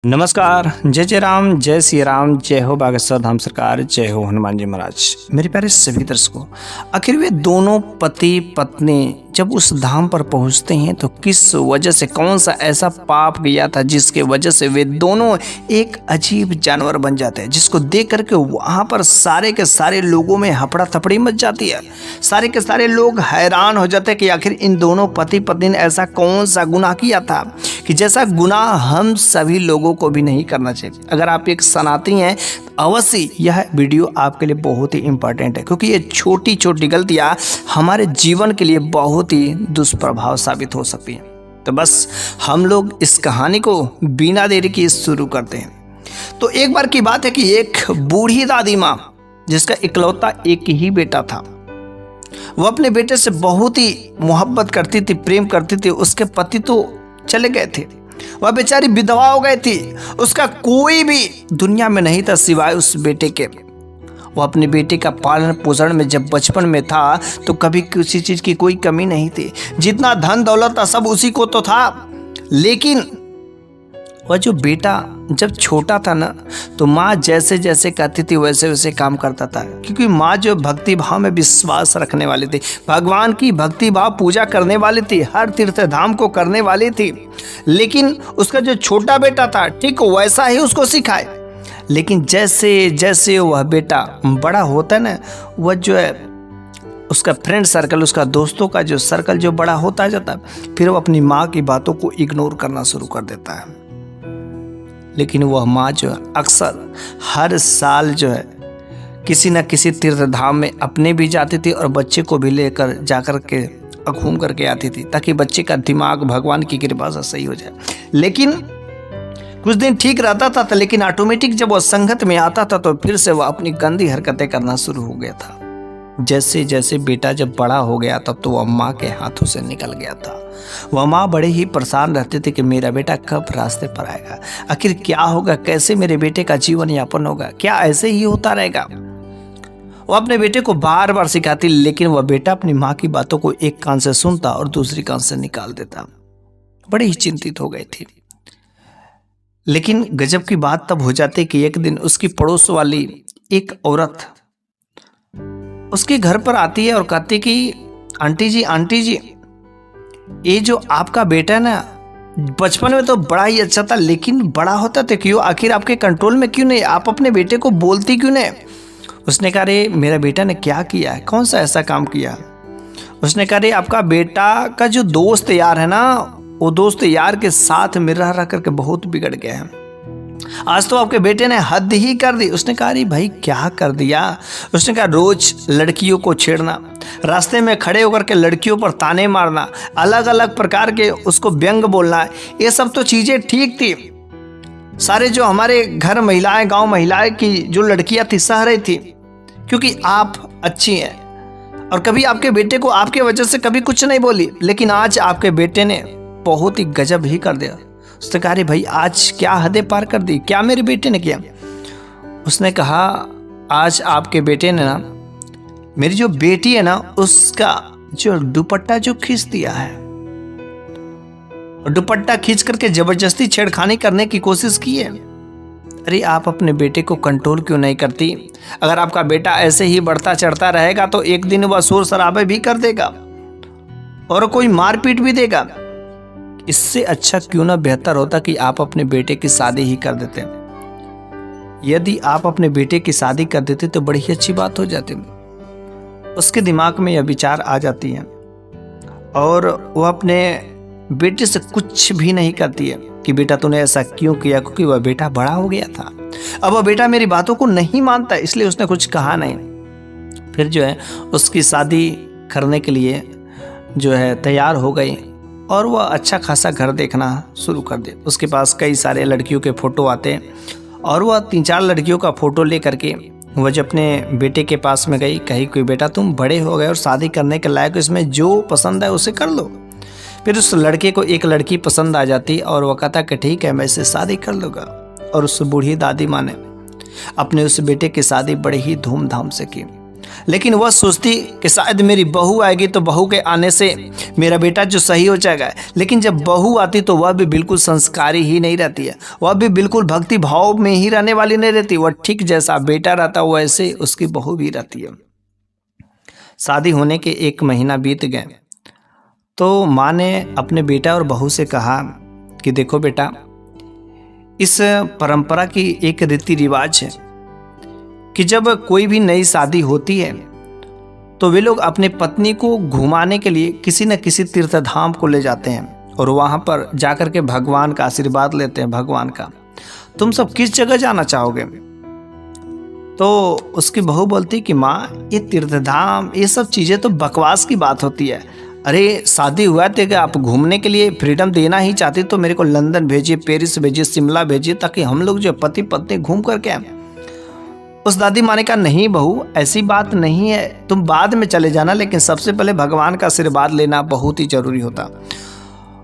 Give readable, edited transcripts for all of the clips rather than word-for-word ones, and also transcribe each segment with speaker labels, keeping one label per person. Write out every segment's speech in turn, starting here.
Speaker 1: नमस्कार। जय जय राम, जय श्री राम, जय हो बागेश्वर धाम सरकार, जय हो हनुमान जी महाराज। मेरे प्यारे सभी दर्शकों, आखिर वे दोनों पति पत्नी जब उस धाम पर पहुंचते हैं तो किस वजह से, कौन सा ऐसा पाप किया था जिसके वजह से वे दोनों एक अजीब जानवर बन जाते हैं, जिसको देख करके वहां पर सारे के सारे लोगों में हपड़ा थपड़ी मच जाती है। सारे के सारे लोग हैरान हो जाते हैं कि आखिर इन दोनों पति पत्नी ने ऐसा कौन सा गुनाह किया था कि जैसा गुनाह हम सभी लोगों को भी नहीं करना चाहिए। अगर आप एक सनातनी हैं तो अवश्य यह वीडियो आपके लिए बहुत ही इंपॉर्टेंट है, क्योंकि ये छोटी छोटी गलतियां हमारे जीवन के लिए बहुत ही दुष्प्रभाव साबित हो सकती हैं। तो बस हम लोग इस कहानी को बिना देरी के शुरू करते हैं। तो एक बार की बात है कि एक बूढ़ी दादी माँ, जिसका इकलौता एक ही बेटा था, वह अपने बेटे से बहुत ही मोहब्बत करती थी, प्रेम करती थी। उसके पति तो चले गए थे, वह बेचारी विधवा हो गई थी। उसका कोई भी दुनिया में नहीं था सिवाय उस बेटे के। वह अपने बेटे का पालन पोषण में जब बचपन में था तो कभी किसी चीज की कोई कमी नहीं थी। जितना धन दौलत था सब उसी को तो था। लेकिन वह जो बेटा जब छोटा था ना, तो माँ जैसे जैसे कहती थी वैसे वैसे काम करता था, क्योंकि माँ जो भक्ति भाव में विश्वास रखने वाली थी, भगवान की भक्ति भाव पूजा करने वाली थी, हर तीर्थ धाम को करने वाली थी। लेकिन उसका जो छोटा बेटा था ठीक वैसा ही उसको सिखाए। लेकिन जैसे जैसे वह बेटा बड़ा होता है ना, वह जो है उसका फ्रेंड सर्कल, उसका दोस्तों का जो सर्कल जो बड़ा होता जाता है, फिर वो अपनी माँ की बातों को इग्नोर करना शुरू कर देता है। लेकिन वह माँ जो है अक्सर हर साल जो है किसी न किसी तीर्थ धाम में अपने भी जाती थी और बच्चे को भी लेकर जाकर के घूम करके आती थी, ताकि बच्चे का दिमाग भगवान की कृपा से सही हो जाए। लेकिन कुछ दिन ठीक रहता था, लेकिन ऑटोमेटिक जब वह संगत में आता था तो फिर से वह अपनी गंदी हरकतें करना शुरू हो गया था। जैसे जैसे बेटा जब बड़ा हो गया तब तो वह माँ के हाथों से निकल गया था। वह माँ बड़े ही परेशान रहते थे कि मेरा बेटा कब रास्ते पर आएगा, आखिर क्या होगा, कैसे मेरे बेटे का जीवन यापन होगा, क्या ऐसे ही होता रहेगा। वह अपने बेटे को बार बार सिखाती, लेकिन वह बेटा अपनी माँ की बातों को एक कान से सुनता और दूसरी कान से निकाल देता। बड़ी ही चिंतित हो गई थी। लेकिन गजब की बात तब हो जाती कि एक दिन उसकी पड़ोस वाली एक औरत उसके घर पर आती है और कहती कि आंटी जी, ये जो आपका बेटा है ना, बचपन में तो बड़ा ही अच्छा था, लेकिन बड़ा होता तो क्यों, आखिर आपके कंट्रोल में क्यों नहीं, आप अपने बेटे को बोलती क्यों नहीं। उसने कहा रे मेरा बेटा ने क्या किया है, कौन सा ऐसा काम किया। उसने कहा रे आपका बेटा का जो दोस्त यार है ना, वो दोस्त यार के साथ में रह रह करके बहुत बिगड़ गया है। आज तो आपके बेटे ने हद ही कर दी। उसने कहा अरे भाई क्या कर दिया। उसने कहा रोज लड़कियों को छेड़ना, रास्ते में खड़े होकर के लड़कियों पर ताने मारना, अलग अलग प्रकार के उसको व्यंग बोलना, ये सब तो चीजें ठीक थी। सारे जो हमारे घर महिलाएं, गांव महिलाएं की जो लड़कियां थी सह रही थी, क्योंकि आप अच्छी हैं और कभी आपके बेटे को आपके वजह से कभी कुछ नहीं बोली। लेकिन आज आपके बेटे ने बहुत ही गजब ही कर दिया। उसने कहा भाई आज क्या हदें पार कर दी, क्या मेरे बेटे ने किया। उसने कहा आज आपके बेटे ने ना मेरी जो बेटी है ना उसका जो दुपट्टा जो खींच दिया है, दुपट्टा खींच करके जबरदस्ती छेड़खानी करने की कोशिश की है। अरे आप अपने बेटे को कंट्रोल क्यों नहीं करती। अगर आपका बेटा ऐसे ही बढ़ता चढ़ता रहेगा तो एक दिन वह शोर शराबे भी कर देगा और कोई मारपीट भी देगा। इससे अच्छा क्यों ना बेहतर होता कि आप अपने बेटे की शादी ही कर देते। यदि आप अपने बेटे की शादी कर देते तो बड़ी ही अच्छी बात हो जाती। उसके दिमाग में यह विचार आ जाती है और वह अपने बेटे से कुछ भी नहीं करती है कि बेटा तूने ऐसा क्यों किया, क्योंकि वह बेटा बड़ा हो गया था। अब वह बेटा मेरी बातों को नहीं मानता, इसलिए उसने कुछ कहा नहीं। फिर जो है उसकी शादी करने के लिए जो है तैयार हो गई और वह अच्छा खासा घर देखना शुरू कर दे। उसके पास कई सारे लड़कियों के फ़ोटो आते और वह 3-4 लड़कियों का फ़ोटो ले करके वह जब अपने बेटे के पास में गई, कही कोई बेटा तुम बड़े हो गए और शादी करने के लायक, इसमें जो पसंद है उसे कर लो। फिर उस लड़के को एक लड़की पसंद आ जाती और वह कहता कि ठीक है मैं इससे शादी कर लूँगा। और उस बूढ़ी दादी माँ ने अपने उस बेटे की शादी बड़े ही धूमधाम से की। लेकिन वह सोचती कि शायद मेरी बहू आएगी तो बहू के आने से मेरा बेटा जो सही हो जाएगा। लेकिन जब बहू आती तो वह भी बिल्कुल संस्कारी ही नहीं रहती है, वह भी बिल्कुल भक्ति भाव में ही रहने वाली नहीं रहती। वह ठीक जैसा बेटा रहता वैसे उसकी बहू भी रहती है। शादी होने के 1 महीना बीत गए तो माँ ने अपने बेटा और बहू से कहा कि देखो बेटा, इस परंपरा की एक रीति रिवाज है कि जब कोई भी नई शादी होती है तो वे लोग अपने पत्नी को घुमाने के लिए किसी न किसी तीर्थ धाम को ले जाते हैं और वहाँ पर जाकर के भगवान का आशीर्वाद लेते हैं। भगवान का, तुम सब किस जगह जाना चाहोगे? तो उसकी बहू बोलती कि माँ, ये तीर्थ धाम ये सब चीज़ें तो बकवास की बात होती है। अरे शादी हुआ थे कि आप घूमने के लिए फ्रीडम देना ही चाहती तो मेरे को लंदन भेजिए, पेरिस भेजिए, शिमला भेजिए, ताकि हम लोग जो पति पत्नी घूम करके आए। उस दादी माँ ने कहा, नहीं बहू, ऐसी बात नहीं है, तुम बाद में चले जाना, लेकिन सबसे पहले भगवान का आशीर्वाद लेना बहुत ही जरूरी होता।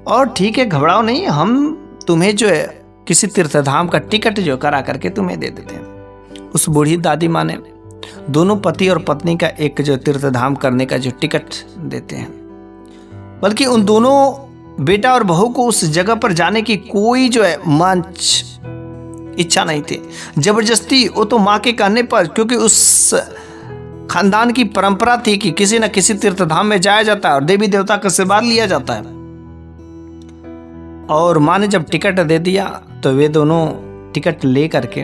Speaker 1: और ठीक है, घबराओ नहीं, हम तुम्हें जो है किसी तीर्थधाम का टिकट जो करा करके तुम्हें दे देते हैं। उस बूढ़ी दादी माँ ने दोनों पति और पत्नी का एक जो तीर्थधाम करने का जो टिकट देते हैं, बल्कि उन दोनों बेटा और बहू को उस जगह पर जाने की कोई जो है मंच इच्छा नहीं थी। जबरदस्ती, वो तो माँ के कहने पर, क्योंकि उस खानदान की परंपरा थी कि किसी न किसी तीर्थधाम में जाया जाता है और देवी देवता का आशीर्वाद लिया जाता है। और माँ ने जब टिकट दे दिया तो वे दोनों टिकट ले करके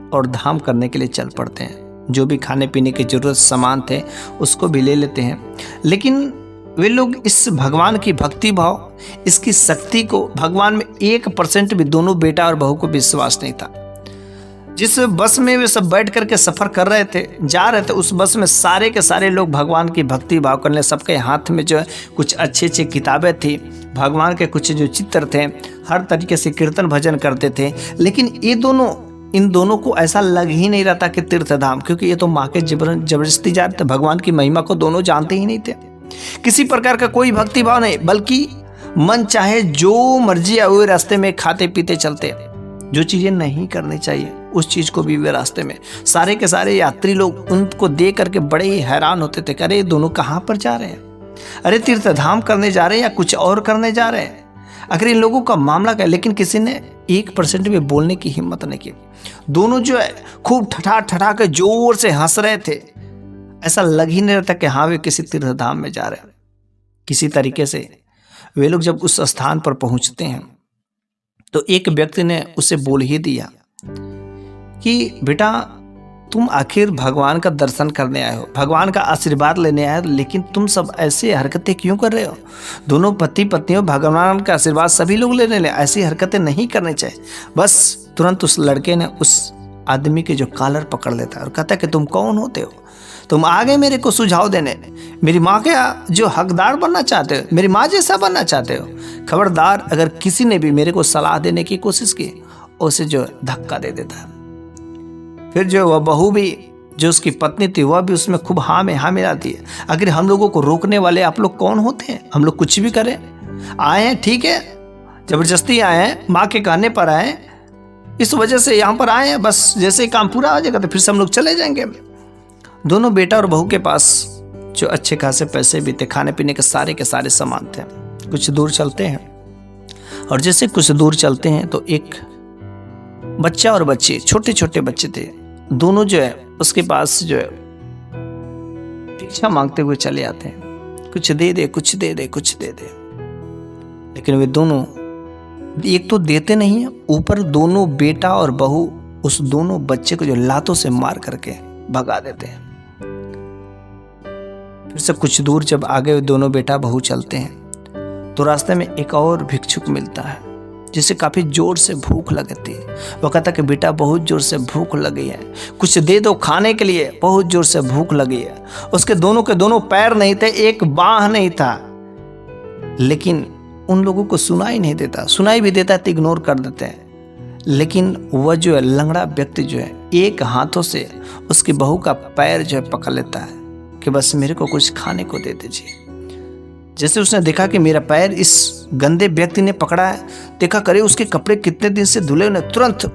Speaker 1: और धाम करने के लिए चल पड़ते हैं। जो भी खाने पीने की जरूरत सामान थे उसको भी ले लेते हैं। लेकिन वे लोग इस भगवान की भक्ति भाव, इसकी शक्ति को, भगवान में 1% भी दोनों बेटा और बहू को विश्वास नहीं था। जिस बस में वे सब बैठ करके सफर कर रहे थे, जा रहे थे, उस बस में सारे के सारे लोग भगवान की भक्ति भाव करने, सबके हाथ में जो है कुछ अच्छी अच्छी किताबें थी, भगवान के कुछ जो चित्र थे, हर तरीके से कीर्तन भजन करते थे। लेकिन इन दोनों को ऐसा लग ही नहीं रहा था कि तीर्थधाम, क्योंकि ये तो माँ के जबरदस्ती जा रहे थे। भगवान की महिमा को दोनों जानते ही नहीं थे, किसी प्रकार का कोई भक्ति भाव नहीं, बल्कि मन चाहे जो मर्जी आए हुए रास्ते में खाते पीते चलते। जो चीजें नहीं करनी चाहिए उस चीज को भी वे रास्ते में, सारे के सारे यात्री लोग उनको देख करके बड़े ही हैरान होते थे। अरे दोनों कहाँ पर जा रहे हैं? अरे तीर्थधाम करने जा रहे हैं या कुछ और करने जा रहे हैं? आखिर इन लोगों का मामला क्या है? लेकिन किसी ने 1% भी बोलने की हिम्मत नहीं की। दोनों जो है खूब ठठा के जोर से हंस रहे थे। ऐसा लग ही नहीं रहता कि हाँ वे किसी तीर्थधाम में जा रहे हैं। किसी तरीके से वे लोग जब उस स्थान पर पहुंचते हैं तो एक व्यक्ति ने उसे बोल ही दिया कि बेटा, तुम आखिर भगवान का दर्शन करने आए हो, भगवान का आशीर्वाद लेने आए हो, लेकिन तुम सब ऐसे हरकतें क्यों कर रहे हो? दोनों पति पत्नियों भगवान का आशीर्वाद सभी लोग लेने ले, ऐसी हरकतें नहीं करनी चाहिए। बस तुरंत उस लड़के ने उस आदमी के जो कॉलर पकड़ लेता है और कहता है कि तुम कौन होते हो? तुम आ गए मेरे को सुझाव देने, मेरी माँ के जो हकदार बनना चाहते हो, मेरी माँ जैसा बनना चाहते हो? खबरदार, अगर किसी ने भी मेरे को सलाह देने की कोशिश की, उसे जो धक्का दे देता है। फिर जो वह बहू भी, जो उसकी पत्नी थी, वह भी उसमें खूब हाँ में हाँ मिलाती है। आखिर हम लोगों को रोकने वाले आप लोग कौन होते हैं? हम लोग कुछ भी करें, आए हैं, ठीक है, जबरदस्ती आए हैं, माँ के कहने पर आए हैं, इस वजह से यहाँ पर आए हैं, बस जैसे काम पूरा हो जाएगा तो फिर से हम लोग चले जाएंगे। दोनों बेटा और बहू के पास जो अच्छे खासे पैसे भी थे, खाने पीने के सारे सामान थे। कुछ दूर चलते हैं और जैसे कुछ दूर चलते हैं तो एक बच्चा और बच्ची, छोटे छोटे बच्चे थे, दोनों जो है उसके पास जो है भिक्षा मांगते हुए चले आते हैं, कुछ दे दे, कुछ दे दे, कुछ दे दे। लेकिन वे दोनों एक तो देते नहीं है, ऊपर दोनों बेटा और बहू उस दोनों बच्चे को जो लातों से मार करके भगा देते हैं। फिर से कुछ दूर जब आगे दोनों बेटा बहू चलते हैं तो रास्ते में एक और भिक्षुक मिलता है जिसे काफी जोर से भूख लगती है। वो कहता कि बेटा, बहुत जोर से भूख लगी है, कुछ दे दो खाने के लिए, बहुत जोर से भूख लगी है। उसके दोनों के दोनों पैर नहीं थे, एक बाह नहीं था, लेकिन उन लोगों को सुनाई नहीं देता, सुनाई भी देता है तो इग्नोर कर देते हैं। लेकिन वह जो है लंगड़ा व्यक्ति जो है एक हाथों से उसकी बहू का पैर जो है पकड़ लेता है कि बस मेरे को कुछ खाने को दे दीजिए। जैसे उसने देखा कि मेरा पैर इस गंदे व्यक्ति ने पकड़ा है, देखा करे उसके कपड़े कितने दिन से धुले, उन्हें तुरंत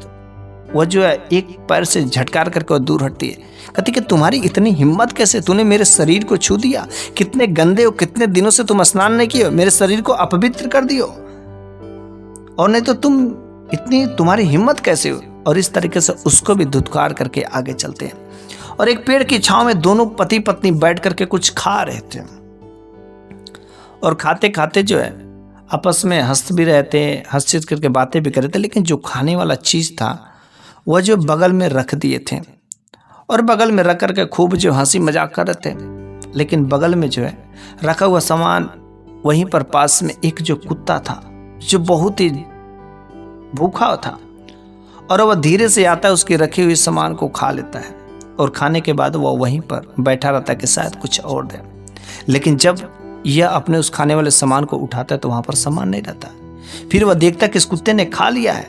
Speaker 1: वह जो है एक पैर से झटकार करके वो दूर हटती है। कहती कि तुम्हारी इतनी हिम्मत कैसे, तूने मेरे शरीर को छू दिया, कितने गंदे हो, कितने दिनों से तुम स्नान नहीं किए हो, मेरे शरीर को अपवित्र कर दियो, और नहीं तो तुम्हारी हिम्मत कैसे हो। और इस तरीके से उसको भी धुतकार करके आगे चलते हैं। और एक पेड़ की छांव में दोनों पति पत्नी बैठ करके कुछ खा रहे थे, और खाते खाते जो है आपस में हंस भी रहे थे, हंस करके बातें भी कर रहे थे। लेकिन जो खाने वाला चीज था वह जो बगल में रख दिए थे, और बगल में रख करके खूब जो हंसी मजाक कर रहे थे। लेकिन बगल में जो है रखा हुआ सामान, वहीं पर पास में एक जो कुत्ता था जो बहुत ही भूखा था, और वह धीरे से आता है, उसके रखे हुए सामान को खा लेता है, और खाने के बाद वह वहीं पर बैठा रहता है कि शायद कुछ और दे। लेकिन जब यह अपने उस खाने वाले सामान को उठाता है तो वहां पर सामान नहीं रहता। फिर वह देखता है कि इस कुत्ते ने खा लिया है।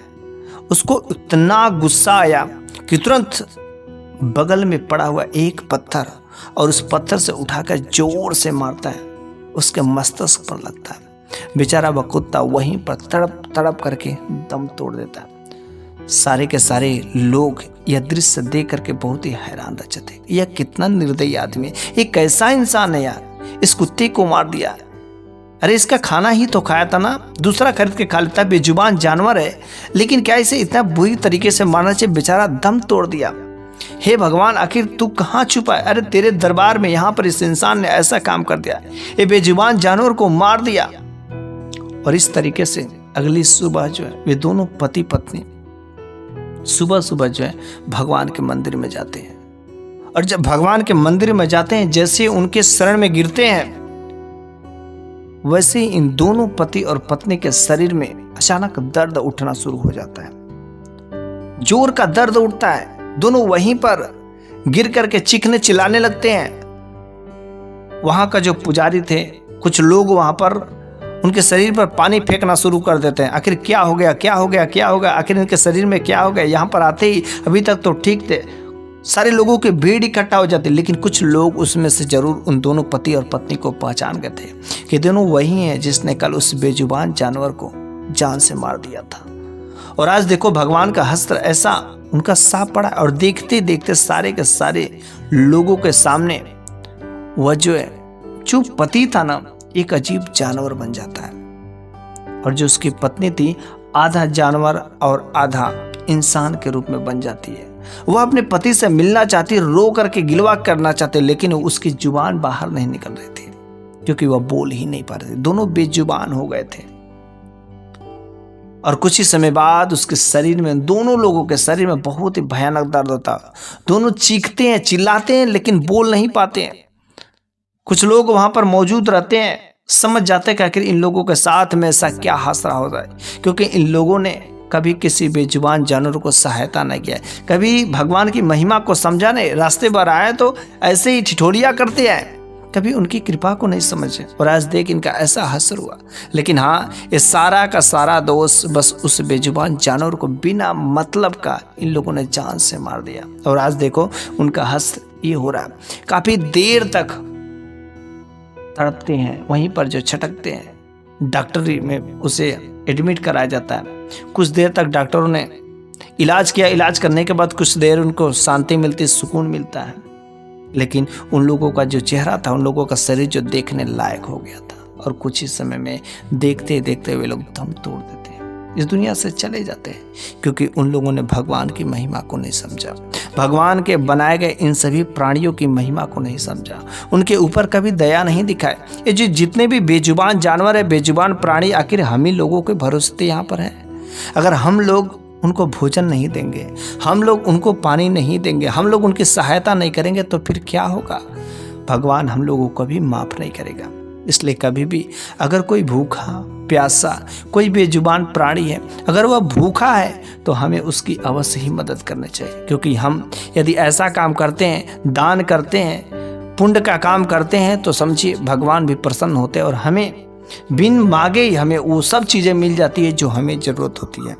Speaker 1: उसको इतना गुस्सा आया कि तुरंत बगल में पड़ा हुआ एक पत्थर, और उस पत्थर से उठाकर जोर से मारता है, उसके मस्तिष्क पर लगता है। बेचारा वह कुत्ता वहीं पर तड़प तड़प करके दम तोड़ देता है। सारे के सारे लोग यह दृश्य देख करके बहुत ही हैरान रह जाते। यह कितना निर्दयी आदमी है, ये कैसा इंसान है यार, इस कुत्ते को मार दिया। अरे इसका खाना ही तो खाया था ना, दूसरा खरीद के खा लेता, बेजुबान जानवर है, लेकिन क्या इसे इतना बुरी तरीके से मारना चाहिए। बेचारा दम तोड़ दिया। हे भगवान, आखिर तू कहाँ छुपा है? अरे तेरे दरबार में यहाँ पर इस इंसान ने ऐसा काम कर दिया, ये बेजुबान जानवर को मार दिया। और इस तरीके से अगली सुबह जो है वे दोनों पति पत्नी सुबह सुबह जो है भगवान के मंदिर में जाते हैं। और जब भगवान के मंदिर में जाते हैं, जैसे उनके शरण में गिरते हैं, वैसे ही इन दोनों पति और पत्नी के शरीर में अचानक दर्द उठना शुरू हो जाता है। जोर का दर्द उठता है। दोनों वहीं पर गिर करके चीखने चिल्लाने लगते हैं। वहां का जो पुजारी थे, कुछ लोग वहां पर उनके शरीर पर पानी फेंकना शुरू कर देते हैं। आखिर क्या हो गया, क्या हो गया, क्या हो गया, आखिर इनके शरीर में क्या हो गया। यहाँ पर आते ही अभी तक तो ठीक थे, सारे लोगों के भीड़ इकट्ठा हो जाते, लेकिन कुछ लोग उसमें से जरूर उन दोनों पति और पत्नी को पहचान गए थे कि दोनों वही हैं जिसने कल उस बेजुबान जानवर को जान से मार दिया था। और आज देखो भगवान का हस्त्र ऐसा उनका साफ पड़ा, और देखते देखते सारे के सारे लोगों के सामने वह जो है जो पति था ना, एक अजीब जानवर बन जाता है। और जो उसकी पत्नी थी, आधा जानवर और आधा इंसान के रूप में बन जाती है। वह अपने पति से मिलना चाहती, रो करके गिलवा करना चाहते, लेकिन उसकी जुबान बाहर नहीं निकल रही थी, क्योंकि वह बोल ही नहीं पा रहे थे। दोनों बेजुबान हो गए थे। और कुछ ही समय बाद उसके शरीर में, दोनों लोगों के शरीर में बहुत ही भयानक दर्द होता। दोनों चीखते हैं, चिल्लाते हैं, लेकिन बोल नहीं पाते हैं। कुछ लोग वहां पर मौजूद रहते हैं, समझ जाते हैं कि आखिर इन लोगों के साथ में ऐसा क्या हादसा हो रहा है, क्योंकि इन लोगों ने कभी किसी बेजुबान जानवर को सहायता नहीं किया, कभी भगवान की महिमा को समझा नहीं। रास्ते पर आए तो ऐसे ही ठिठोलिया करते हैं, कभी उनकी कृपा को नहीं समझे। और आज देख इनका ऐसा हश्र हुआ। लेकिन हाँ, ये सारा का सारा दोष बस उस बेजुबान जानवर को बिना मतलब का इन लोगों ने जान से मार दिया। और आज देखो उनका हश्र ये हो रहा है। काफी देर तक तड़पते हैं, वहीं पर जो छटकते हैं। डॉक्टरी में उसे एडमिट कराया जाता है। कुछ देर तक डॉक्टरों ने इलाज किया। इलाज करने के बाद कुछ देर उनको शांति मिलती, सुकून मिलता है। लेकिन उन लोगों का जो चेहरा था, उन लोगों का शरीर जो देखने लायक हो गया था। और कुछ ही समय में देखते देखते वे लोग दम तोड़ देते हैं, इस दुनिया से चले जाते हैं, क्योंकि उन लोगों ने भगवान की महिमा को नहीं समझा, भगवान के बनाए गए इन सभी प्राणियों की महिमा को नहीं समझा, उनके ऊपर कभी दया नहीं दिखाए। ये जो जितने भी बेजुबान जानवर है, बेजुबान प्राणी, आखिर हम ही लोगों के भरोसे यहाँ पर हैं। अगर हम लोग उनको भोजन नहीं देंगे, हम लोग उनको पानी नहीं देंगे, हम लोग उनकी सहायता नहीं करेंगे, तो फिर क्या होगा? भगवान हम लोगों को भी माफ नहीं करेगा। इसलिए कभी भी अगर कोई भूखा प्यासा कोई बेजुबान प्राणी है, अगर वह भूखा है, तो हमें उसकी अवश्य ही मदद करनी चाहिए। क्योंकि हम यदि ऐसा काम करते हैं, दान करते हैं, पुण्य का काम करते हैं, तो समझिए भगवान भी प्रसन्न होते हैं, और हमें बिन मांगे ही हमें वो सब चीज़ें मिल जाती है जो हमें ज़रूरत होती है।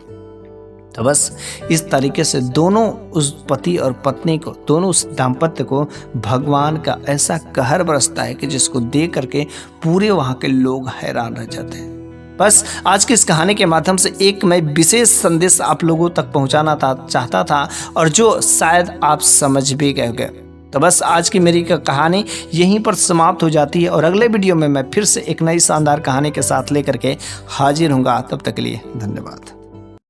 Speaker 1: तो बस इस तरीके से दोनों उस पति और पत्नी को, दोनों उस दाम्पत्य को भगवान का ऐसा कहर बरसता है कि जिसको देख करके पूरे वहाँ के लोग हैरान रह जाते हैं। बस आज की इस कहानी के माध्यम से एक मैं विशेष संदेश आप लोगों तक पहुंचाना चाहता था, और जो शायद आप समझ भी गए। तो बस आज की मेरी कहानी यहीं पर समाप्त हो जाती है, और अगले वीडियो में मैं फिर से एक नई शानदार कहानी के साथ लेकर के हाजिर हूँगा। तब तक के लिए धन्यवाद।